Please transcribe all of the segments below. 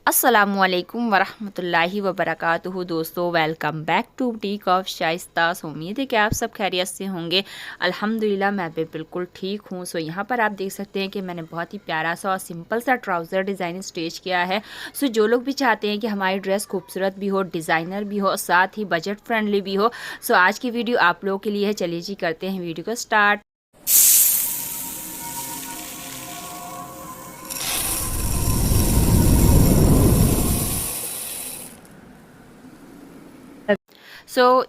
अस्सलामुअलैकुम वरहमतुल्लाहि वबरकातुहू। दोस्तों, welcome back to boutique of Shaista. उम्मीद है कि आप सब खैरियत से होंगे। अल्हम्दुलिल्लाह मैं भी बिल्कुल ठीक हूँ। यहाँ पर आप देख सकते हैं कि मैंने बहुत ही प्यारा सा और सिंपल सा ट्राउज़र डिज़ाइन स्टिच किया है। जो लोग भी चाहते हैं कि हमारी ड्रेस खूबसूरत भी हो, डिज़ाइनर भी हो, साथ ही बजट फ्रेंडली भी हो, आज की वीडियो आप लोगों के लिए है। चलिए जी करते हैं वीडियो को स्टार्ट।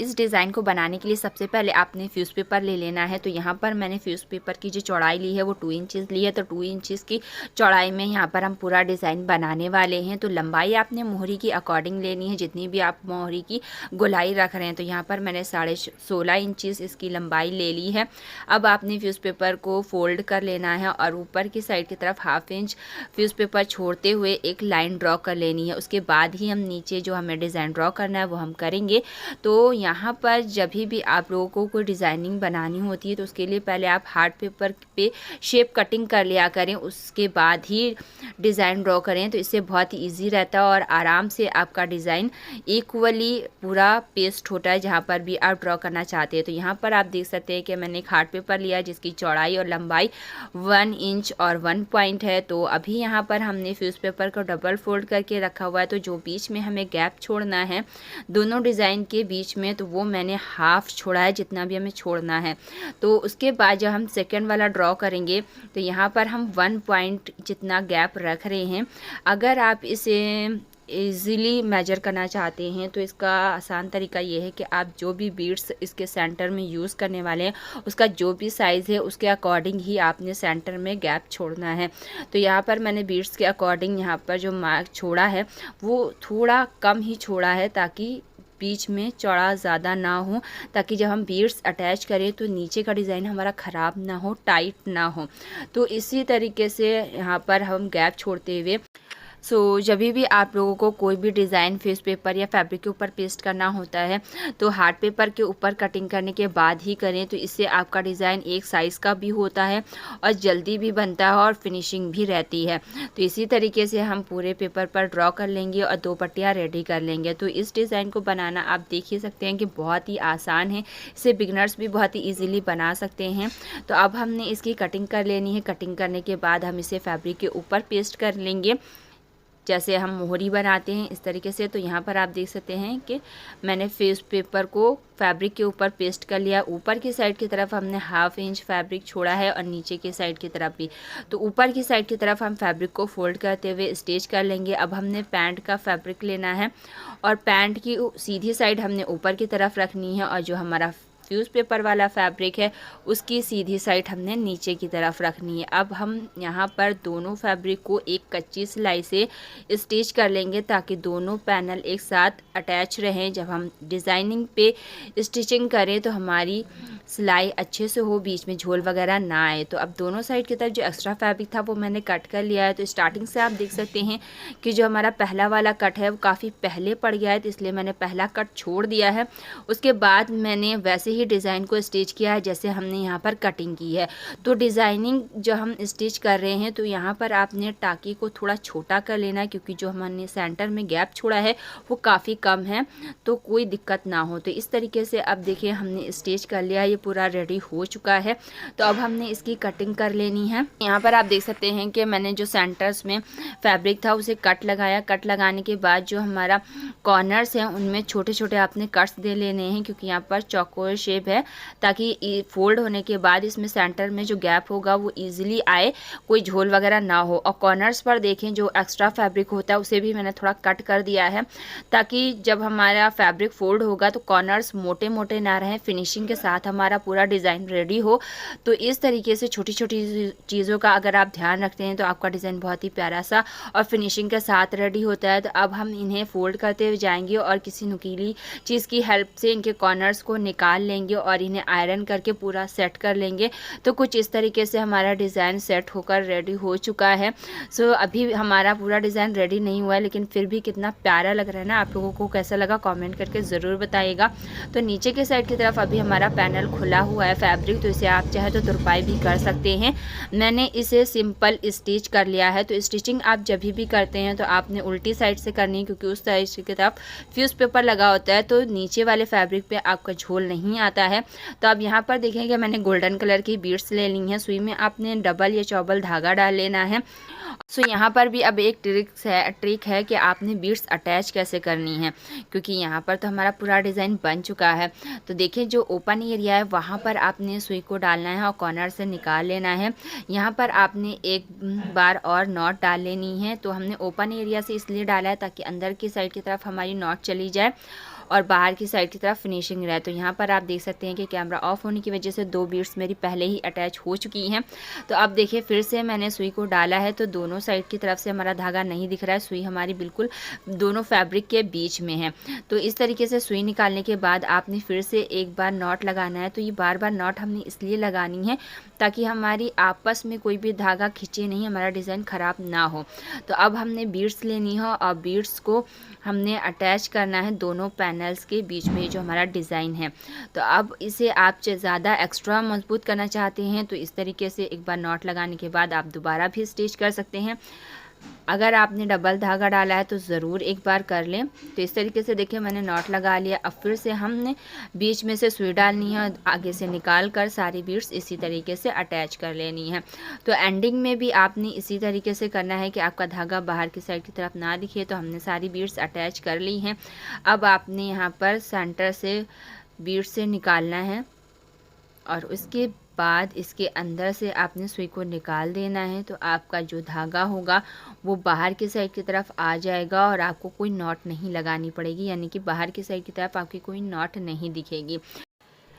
इस डिज़ाइन को बनाने के लिए सबसे पहले आपने फ्यूज़ पेपर ले लेना है। तो यहाँ पर मैंने फ्यूज़ पेपर की जो चौड़ाई ली है वो 2 इंचज़ ली है। तो 2 इंचज़ की चौड़ाई में यहाँ पर हम पूरा डिज़ाइन बनाने वाले हैं। तो लंबाई आपने मोहरी की अकॉर्डिंग लेनी है, जितनी भी आप मोहरी की गोलाई रख रहे हैं। तो यहाँ पर मैंने 16.5 इंचज़ इसकी लंबाई ले ली है। अब आपने फ्यूज़ पेपर को फोल्ड कर लेना है और ऊपर की साइड की तरफ 1/2 इंच फ्यूज़ पेपर छोड़ते हुए एक लाइन ड्रॉ कर लेनी है। उसके बाद ही हम नीचे जो हमें डिज़ाइन ड्रॉ करना है वो हम करेंगे। तो यहाँ पर जब भी आप लोगों को कोई डिज़ाइनिंग बनानी होती है तो उसके लिए पहले आप हार्ड पेपर पे शेप कटिंग कर लिया करें, उसके बाद ही डिज़ाइन ड्रॉ करें। तो इससे बहुत ही ईजी रहता है और आराम से आपका डिज़ाइन इक्वली पूरा पेस्ट होता है जहाँ पर भी आप ड्रॉ करना चाहते हैं। तो यहाँ पर आप देख सकते हैं कि मैंने एक हार्ड पेपर लिया जिसकी चौड़ाई और लंबाई 1 इंच और 1 पॉइंट है। तो अभी यहाँ पर हमने फ्यूज़ पेपर को डबल फोल्ड करके रखा हुआ है। तो जो बीच में हमें गैप छोड़ना है दोनों डिज़ाइन के बीच में, तो वो मैंने हाफ छोड़ा है, जितना भी हमें छोड़ना है। तो उसके बाद जब हम सेकंड वाला ड्रॉ करेंगे तो यहाँ पर हम 1 पॉइंट जितना गैप रख रहे हैं। अगर आप इसे ईज़िली मेजर करना चाहते हैं तो इसका आसान तरीका ये है कि आप जो भी बीड्स इसके सेंटर में यूज़ करने वाले हैं उसका जो भी साइज़ है उसके अकॉर्डिंग ही आपने सेंटर में गैप छोड़ना है। तो यहाँ पर मैंने बीड्स के अकॉर्डिंग यहाँ पर जो मार्क छोड़ा है वो थोड़ा कम ही छोड़ा है, ताकि बीच में चौड़ा ज़्यादा ना हो, ताकि जब हम बीड्स अटैच करें तो नीचे का डिज़ाइन हमारा ख़राब ना हो, टाइट ना हो। तो इसी तरीके से यहाँ पर हम गैप छोड़ते हुए जब भी आप लोगों को कोई भी डिज़ाइन फेस पेपर या फैब्रिक के ऊपर पेस्ट करना होता है तो हार्ड पेपर के ऊपर कटिंग करने के बाद ही करें। तो इससे आपका डिज़ाइन एक साइज़ का भी होता है और जल्दी भी बनता है और फिनिशिंग भी रहती है। तो इसी तरीके से हम पूरे पेपर पर ड्रॉ कर लेंगे और 2 पट्टियाँ रेडी कर लेंगे। तो इस डिज़ाइन को बनाना आप देख ही सकते हैं कि बहुत ही आसान है, इसे बिगनर्स भी बहुत ही ईजीली बना सकते हैं। तो अब हमने इसकी कटिंग कर लेनी है। कटिंग करने के बाद हम इसे फैब्रिक के ऊपर पेस्ट कर लेंगे जैसे हम मोहरी बनाते हैं इस तरीके से। तो यहाँ पर आप देख सकते हैं कि मैंने फेस पेपर को फैब्रिक के ऊपर पेस्ट कर लिया। ऊपर की साइड की तरफ हमने 1/2 इंच फैब्रिक छोड़ा है और नीचे की साइड की तरफ भी। तो ऊपर की साइड की तरफ हम फैब्रिक को फोल्ड करते हुए स्टिच कर लेंगे। अब हमने पैंट का फैब्रिक लेना है और पैंट की सीधी साइड हमने ऊपर की तरफ रखनी है और जो हमारा फ्यूज़ पेपर वाला फैब्रिक है उसकी सीधी साइड हमने नीचे की तरफ रखनी है। अब हम यहाँ पर दोनों फैब्रिक को एक कच्ची सिलाई से स्टिच कर लेंगे ताकि दोनों पैनल एक साथ अटैच रहें। जब हम डिज़ाइनिंग पे स्टिचिंग करें तो हमारी सिलाई अच्छे से हो, बीच में झोल वगैरह ना आए। तो अब दोनों साइड की तरफ जो एक्स्ट्रा फैब्रिक था वो मैंने कट कर लिया है। तो स्टार्टिंग से आप देख सकते हैं कि जो हमारा पहला वाला कट है वो काफ़ी पहले पड़ गया है, तो इसलिए मैंने पहला कट छोड़ दिया है। उसके बाद मैंने वैसे ही डिज़ाइन को स्टिच किया है जैसे हमने यहाँ पर कटिंग की है। तो डिज़ाइनिंग जो हम स्टिच कर रहे हैं तो यहाँ पर आपने टाँकी को थोड़ा छोटा कर लेना है, क्योंकि जो हमने सेंटर में गैप छोड़ा है वो काफ़ी कम है, तो कोई दिक्कत ना हो। तो इस तरीके से अब देखिए हमने स्टिच कर लिया, ये पूरा रेडी हो चुका है। तो अब हमने इसकी कटिंग कर लेनी है। यहाँ पर आप देख सकते हैं कि मैंने जो सेंटर्स में फैब्रिक था उसे कट लगाया। कट लगाने के बाद जो हमारा कॉर्नर्स हैं उनमें छोटे छोटे आपने कट्स दे लेने हैं, क्योंकि यहाँ पर चौकोर शेप है, ताकि फोल्ड होने के बाद इसमें सेंटर में जो गैप होगा वो ईजिली आए, कोई झोल वगैरह ना हो। और कॉर्नर्स पर देखें जो एक्स्ट्रा फैब्रिक होता है उसे भी मैंने थोड़ा कट कर दिया है, ताकि जब हमारा फैब्रिक फोल्ड होगा तो कॉर्नर्स मोटे मोटे ना रहें, फिनिशिंग के साथ हमारा पूरा डिज़ाइन रेडी हो। तो इस तरीके से छोटी छोटी चीज़ों का अगर आप ध्यान रखते हैं तो आपका डिज़ाइन बहुत ही प्यारा सा और फिनिशिंग के साथ रेडी होता है। तो अब हम इन्हें फोल्ड करते हुए जाएंगे और किसी नुकीली चीज़ की हेल्प से इनके कॉर्नर्स को निकाल लेंगे लेंगे और इन्हें आयरन करके पूरा सेट कर लेंगे। तो कुछ इस तरीके से हमारा डिज़ाइन सेट होकर रेडी हो चुका है। सो अभी हमारा पूरा डिज़ाइन रेडी नहीं हुआ है, लेकिन फिर भी कितना प्यारा लग रहा है ना। आप लोगों को कैसा लगा कमेंट करके ज़रूर बताइएगा। तो नीचे के साइड की तरफ अभी हमारा पैनल खुला हुआ है फैब्रिक, तो इसे आप चाहे तो तुरपाई भी कर सकते हैं। मैंने इसे सिंपल स्टिच कर लिया है। तो स्टिचिंग आप जब भी करते हैं तो आपने उल्टी साइड से करनी है, क्योंकि उस साइड की तरफ फ्यूज़ पेपर लगा होता है तो नीचे वाले फैब्रिक पे आपका झोल नहीं आता है। तो अब यहाँ पर देखेंगे मैंने गोल्डन कलर की बीड्स ले ली हैं। सुई में आपने डबल या चौबल धागा डाल लेना है। सो यहाँ पर भी अब एक ट्रिक है कि आपने बीड्स अटैच कैसे करनी है, क्योंकि यहाँ पर तो हमारा पूरा डिज़ाइन बन चुका है। तो देखिए जो ओपन एरिया है वहाँ पर आपने सुई को डालना है और कॉर्नर से निकाल लेना है। यहाँ पर आपने एक बार और नॉट डाल लेनी है। तो हमने ओपन एरिया से इसलिए डाला है ताकि अंदर की साइड की तरफ हमारी नॉट चली जाए और बाहर की साइड की तरफ फिनिशिंग रहे। तो यहाँ पर आप देख सकते हैं कि कैमरा ऑफ होने की वजह से 2 बीड्स मेरी पहले ही अटैच हो चुकी हैं। तो अब देखिए फिर से मैंने सुई को डाला है तो दोनों साइड की तरफ से हमारा धागा नहीं दिख रहा है। सुई हमारी बिल्कुल दोनों फैब्रिक के बीच में है। तो इस तरीके से सुई निकालने के बाद आपने फिर से एक बार नॉट लगाना है। तो ये बार बार नॉट हमने इसलिए लगानी है ताकि हमारी आपस में कोई भी धागा खींचे नहीं, हमारा डिज़ाइन ख़राब ना हो। तो अब हमने बीड्स लेनी है और बीड्स को हमने अटैच करना है दोनों पैनल्स के बीच में जो हमारा डिज़ाइन है। तो अब इसे आप ज़्यादा एक्स्ट्रा मजबूत करना चाहते हैं तो इस तरीके से एक बार नॉट लगाने के बाद आप दोबारा भी स्टिच कर सकते हैं। अगर आपने डबल धागा डाला है तो ज़रूर एक बार कर लें। तो इस तरीके से देखिए मैंने नॉट लगा लिया। अब फिर से हमने बीच में से सुई डालनी है और आगे से निकाल कर सारी बीड्स इसी तरीके से अटैच कर लेनी है। तो एंडिंग में भी आपने इसी तरीके से करना है कि आपका धागा बाहर की साइड की तरफ ना दिखे। तो हमने सारी बीड्स अटैच कर ली हैं। अब आपने यहाँ पर सेंटर से बीड्स से निकालना है और उसके बाद इसके अंदर से आपने सुई को निकाल देना है। तो आपका जो धागा होगा वो बाहर की साइड की तरफ आ जाएगा और आपको कोई नॉट नहीं लगानी पड़ेगी, यानी कि बाहर की साइड की तरफ आपकी कोई नॉट नहीं दिखेगी।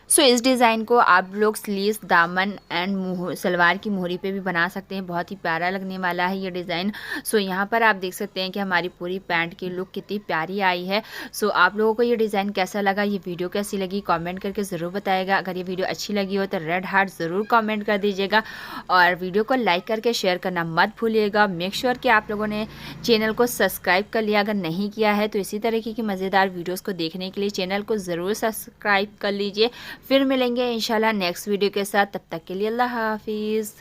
सो इस डिज़ाइन को आप लोग स्लीव्स, दामन एंड सलवार की मोहरी पे भी बना सकते हैं। बहुत ही प्यारा लगने वाला है ये डिज़ाइन। सो यहाँ पर आप देख सकते हैं कि हमारी पूरी पैंट की लुक कितनी प्यारी आई है। सो आप लोगों को ये डिज़ाइन कैसा लगा, ये वीडियो कैसी लगी कमेंट करके ज़रूर बताइएगा। अगर ये वीडियो अच्छी लगी हो तो रेड हार्ट ज़रूर कमेंट कर दीजिएगा और वीडियो को लाइक करके शेयर करना मत भूलिएगा। मेक श्योर कि आप लोगों ने चैनल को सब्सक्राइब कर लिया। अगर नहीं किया है तो इसी तरीके की मज़ेदार वीडियोज़ को देखने के लिए चैनल को ज़रूर सब्सक्राइब कर लीजिए। फिर मिलेंगे इंशाल्लाह नेक्स्ट वीडियो के साथ। तब तक के लिए अल्लाह हाफिज़।